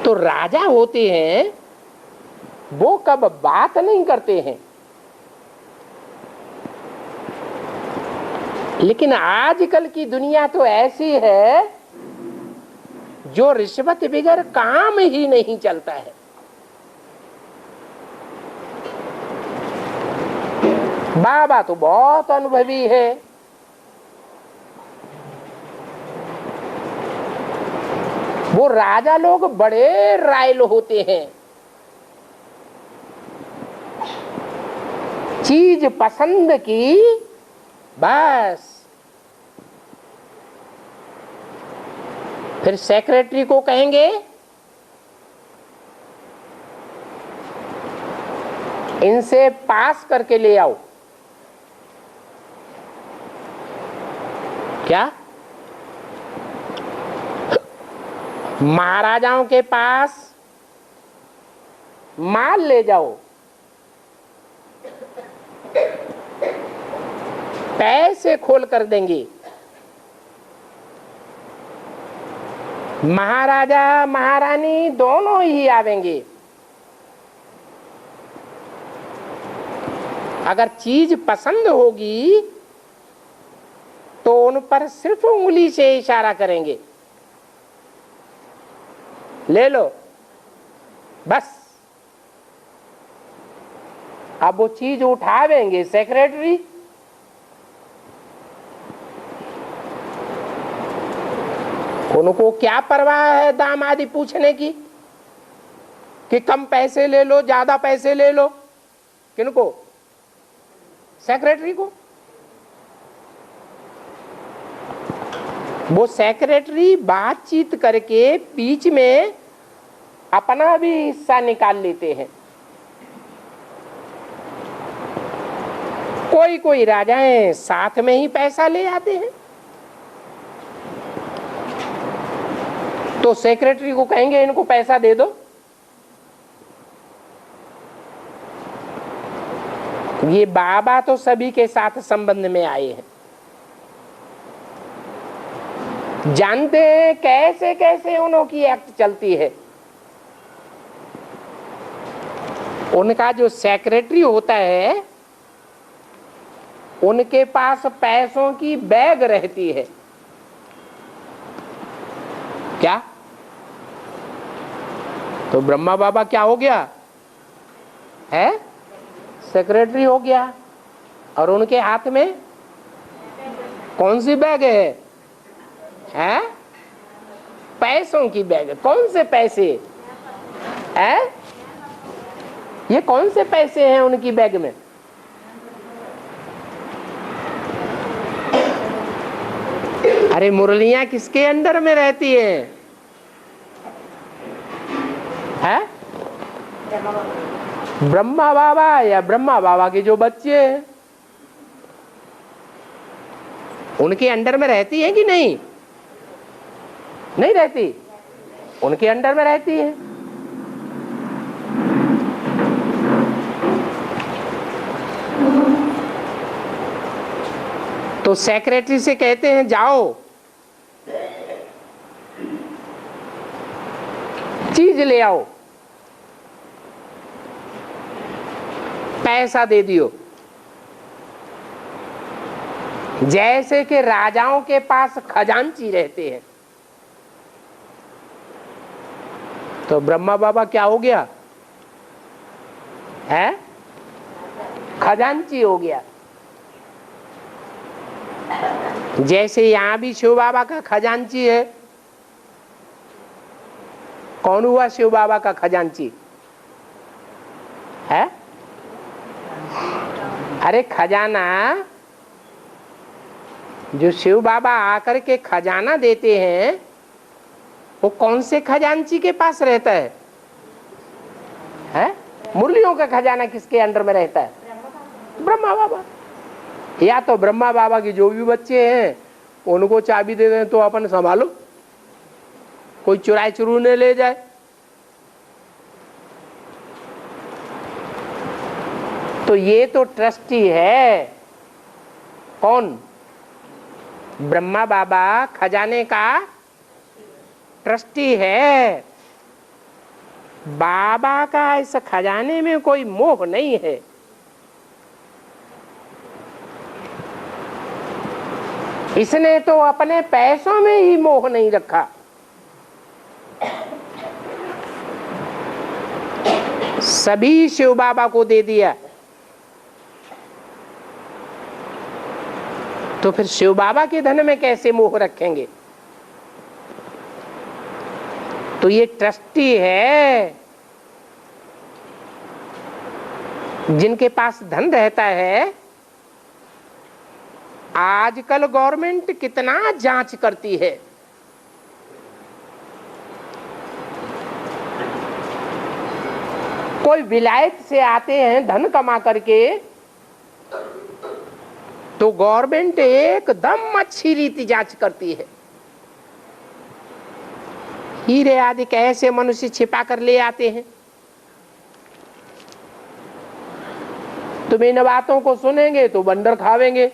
तो राजा होते हैं वो कब बात नहीं करते हैं। लेकिन आजकल की दुनिया तो ऐसी है जो रिश्वत बगैर काम ही नहीं चलता है। बाबा तो बहुत अनुभवी है, वो राजा लोग बड़े रायल होते हैं, चीज पसंद की बस फिर सेक्रेटरी को कहेंगे इनसे पास करके ले आओ। क्या महाराजाओं के पास माल ले जाओ, पैसे खोल कर देंगे। महाराजा महारानी दोनों ही आवेंगे। अगर चीज पसंद होगी तो उन पर सिर्फ उंगली से इशारा करेंगे, ले लो बस। अब वो चीज उठावेंगे सेक्रेटरी, उनको क्या परवाह है दाम आदि पूछने की कि कम पैसे ले लो ज्यादा पैसे ले लो। किनको? सेक्रेटरी को। वो सेक्रेटरी बातचीत करके बीच में अपना भी हिस्सा निकाल लेते हैं। कोई कोई राजाएं साथ में ही पैसा ले आते हैं, तो सेक्रेटरी को कहेंगे इनको पैसा दे दो। ये बाबा तो सभी के साथ संबंध में आए हैं, जानते हैं कैसे कैसे उन्हों की एक्ट चलती है। उनका जो सेक्रेटरी होता है उनके पास पैसों की बैग रहती है। क्या? तो ब्रह्मा बाबा क्या हो गया है? सेक्रेटरी हो गया। और उनके हाथ में कौन सी बैग है? हैं? पैसों की बैग। कौन से पैसे हैं? ये कौन से पैसे हैं उनकी बैग में? अरे मुरलियां किसके अंडर में रहती हैं? है? ब्रह्मा बाबा या ब्रह्मा बाबा के जो बच्चे हैं उनके अंडर में रहती है कि नहीं? नहीं रहती, उनके अंडर में रहती है। तो सेक्रेटरी से कहते हैं जाओ चीज ले आओ, पैसा दे दियो। जैसे कि राजाओं के पास खजांची रहते हैं। तो ब्रह्मा बाबा क्या हो गया है? खजांची हो गया। जैसे यहां भी शिव बाबा का खजांची है। कौन हुआ शिव बाबा का खजांची? है? अरे खजाना जो शिव बाबा आकर के खजाना देते हैं वो कौन से खजांची के पास रहता है? मुरलियों का खजाना किसके अंडर में रहता है? ब्रह्मा बाबा। या तो ब्रह्मा बाबा के जो भी बच्चे हैं उनको चाबी दे दें तो अपन संभालो, कोई चुराए चुरूने ले जाए। तो ये तो ट्रस्टी है। कौन? ब्रह्मा बाबा खजाने का ट्रस्टी है। बाबा का इस खजाने में कोई मोह नहीं है। इसने तो अपने पैसों में ही मोह नहीं रखा। सभी शिव बाबा को दे दिया। तो फिर शिव बाबा के धन में कैसे मोह रखेंगे? तो ये ट्रस्टी है। जिनके पास धन रहता है, आजकल गवर्नमेंट कितना जांच करती है। कोई विलायत से आते हैं धन कमा करके तो गवर्नमेंट एकदम अच्छी रीति जांच करती है। हीरे आदि कैसे मनुष्य छिपा कर ले आते हैं। तुम इन बातों को सुनेंगे तो बंदर खावेंगे।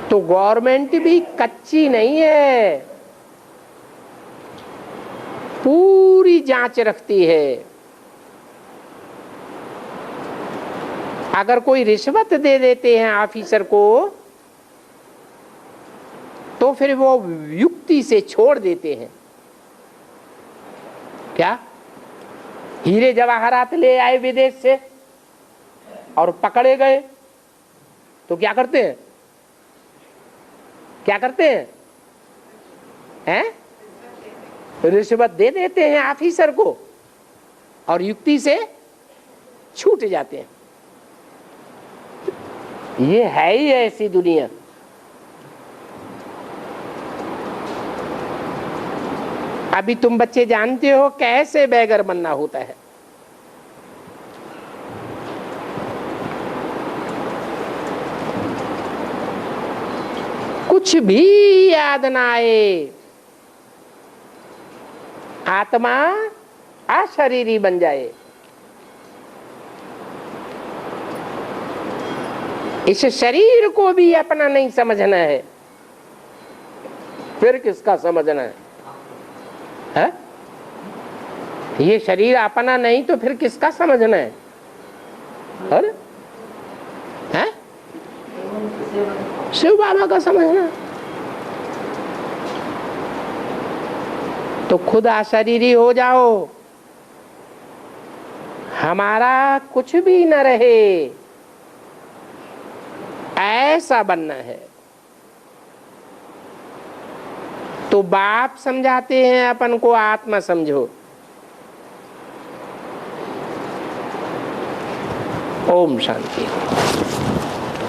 तो गवर्नमेंट भी कच्ची नहीं है, पूरी जांच रखती है। अगर कोई रिश्वत दे देते हैं ऑफिसर को तो फिर वो युक्ति से छोड़ देते हैं। क्या? हीरे जवाहरात ले आए विदेश से और पकड़े गए तो क्या करते हैं? क्या करते हैं? रिश्वत दे देते हैं ऑफिसर को और युक्ति से छूट जाते हैं। ये है ही ऐसी दुनिया। अभी तुम बच्चे जानते हो कैसे बेगर बनना होता है। कुछ भी याद ना आए, आत्मा अशरीरी बन जाए। इस शरीर को भी अपना नहीं समझना है, फिर किसका समझना है? ये शरीर अपना नहीं तो फिर किसका समझना है? अरे शिव बाबा का समझना। तो खुद अशरीरी हो जाओ, हमारा कुछ भी न रहे, ऐसा बनना है। तो बाप समझाते हैं अपन को आत्मा समझो। ओम शांति।